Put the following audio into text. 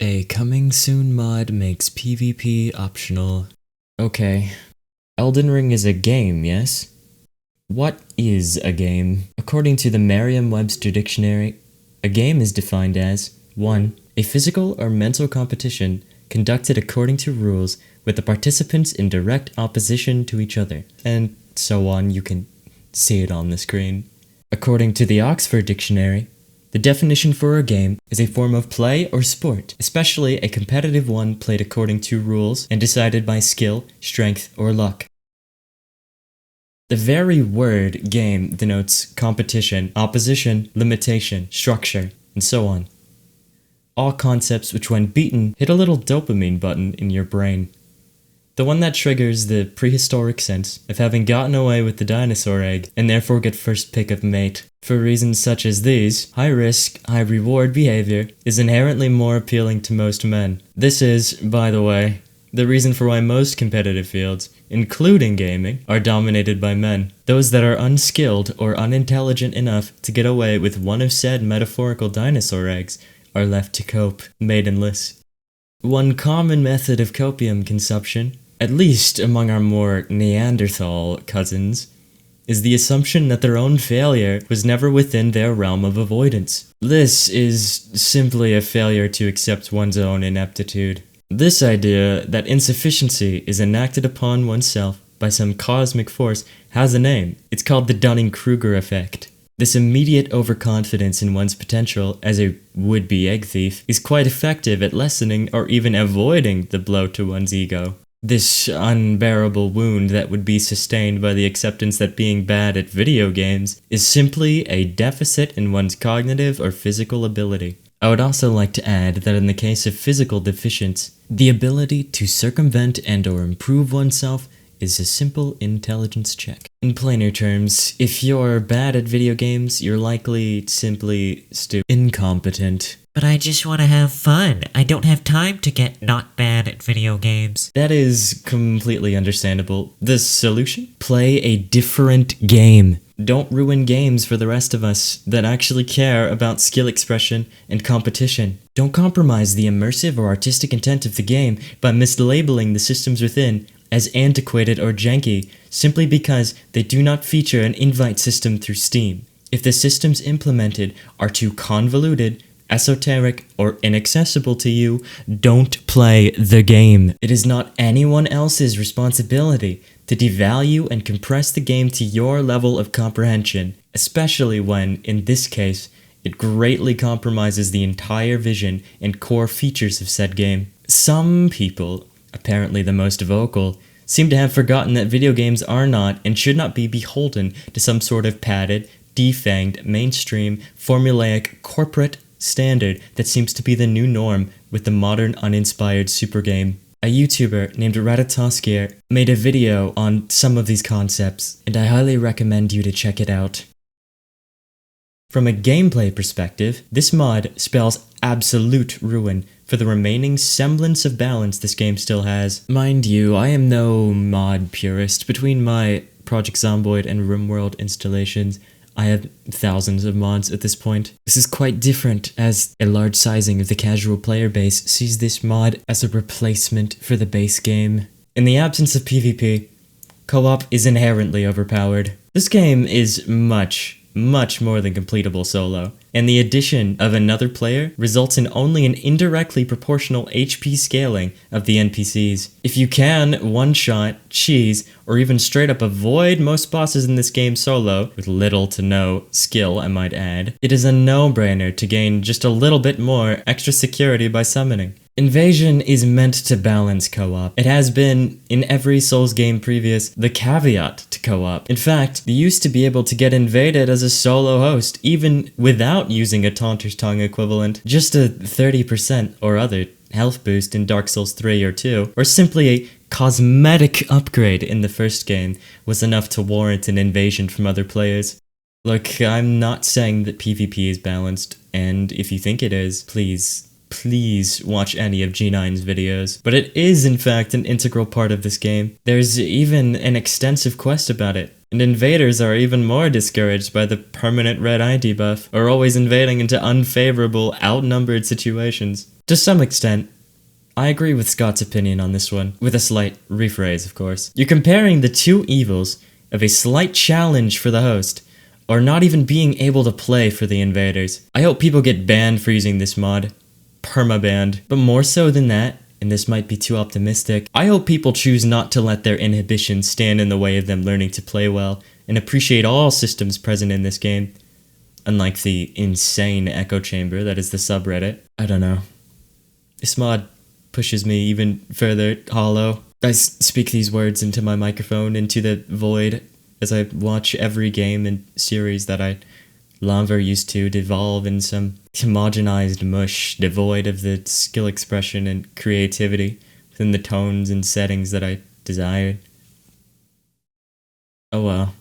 A coming soon mod makes PvP optional. Okay. Elden Ring is a game, yes? What is a game? According to the Merriam-Webster dictionary, a game is defined as 1. A physical or mental competition conducted according to rules with the participants in direct opposition to each other. And so on, you can see it on the screen. According to the Oxford Dictionary, the definition for a game is a form of play or sport, especially a competitive one played according to rules and decided by skill, strength, or luck. The very word game denotes competition, opposition, limitation, structure, and so on. All concepts which when beaten hit a little dopamine button in your brain. The one that triggers the prehistoric sense of having gotten away with the dinosaur egg and therefore get first pick of mate. For reasons such as these, high risk, high reward behavior is inherently more appealing to most men. This is, by the way, the reason for why most competitive fields, including gaming, are dominated by men. Those that are unskilled or unintelligent enough to get away with one of said metaphorical dinosaur eggs are left to cope, maidenless. One common method of copium consumption, at least among our more Neanderthal cousins, is the assumption that their own failure was never within their realm of avoidance. This is simply a failure to accept one's own ineptitude. This idea that insufficiency is enacted upon oneself by some cosmic force has a name. It's called the Dunning-Kruger effect. This immediate overconfidence in one's potential as a would-be egg thief is quite effective at lessening or even avoiding the blow to one's ego. This unbearable wound that would be sustained by the acceptance that being bad at video games is simply a deficit in one's cognitive or physical ability. I would also like to add that in the case of physical deficiency, the ability to circumvent and or improve oneself is a simple intelligence check. In plainer terms, if you're bad at video games, you're likely simply incompetent. But I just want to have fun. I don't have time to get not bad at video games. That is completely understandable. The solution? Play a different game. Don't ruin games for the rest of us that actually care about skill expression and competition. Don't compromise the immersive or artistic intent of the game by mislabeling the systems within as antiquated or janky simply because they do not feature an invite system through Steam. If the systems implemented are too convoluted, esoteric, or inaccessible to you, don't play the game. It is not anyone else's responsibility to devalue and compress the game to your level of comprehension, especially when, in this case, it greatly compromises the entire vision and core features of said game. Some people, apparently the most vocal, seem to have forgotten that video games are not and should not be beholden to some sort of padded, defanged, mainstream, formulaic, corporate standard that seems to be the new norm with the modern uninspired super game. A YouTuber named Ratatoskr made a video on some of these concepts, and I highly recommend you to check it out. From a gameplay perspective, this mod spells absolute ruin for the remaining semblance of balance this game still has. Mind you, I am no mod purist. Between my Project Zomboid and RimWorld installations, I have thousands of mods at this point. This is quite different, as a large sizing of the casual player base sees this mod as a replacement for the base game. In the absence of PvP, co-op is inherently overpowered. This game is much more than completable solo, and the addition of another player results in only an indirectly proportional HP scaling of the NPCs. If you can one-shot, cheese, or even straight up avoid most bosses in this game solo, with little to no skill I might add, it is a no-brainer to gain just a little bit more extra security by summoning. Invasion is meant to balance co-op. It has been, in every Souls game previous, the caveat to co-op. In fact, you used to be able to get invaded as a solo host, even without using a Taunter's Tongue equivalent. Just a 30% or other health boost in Dark Souls 3 or 2, or simply a cosmetic upgrade in the first game was enough to warrant an invasion from other players. Look, I'm not saying that PvP is balanced, and if you think it is, please watch any of Jeenine's videos. But it is in fact an integral part of this game. There's even an extensive quest about it. And invaders are even more discouraged by the permanent red eye debuff, or always invading into unfavorable, outnumbered situations. To some extent, I agree with Scott's opinion on this one, with a slight rephrase, of course. You're comparing the two evils of a slight challenge for the host, or not even being able to play for the invaders. I hope people get banned for using this mod. Perma-banned. But more so than that, and this might be too optimistic, I hope people choose not to let their inhibitions stand in the way of them learning to play well and appreciate all systems present in this game. Unlike the insane echo chamber that is the subreddit. I don't know. This mod pushes me even further hollow. I speak these words into my microphone, into the void, as I watch every game and series that I longer used to devolve in some homogenized mush devoid of the skill expression and creativity within the tones and settings that I desired. Oh well.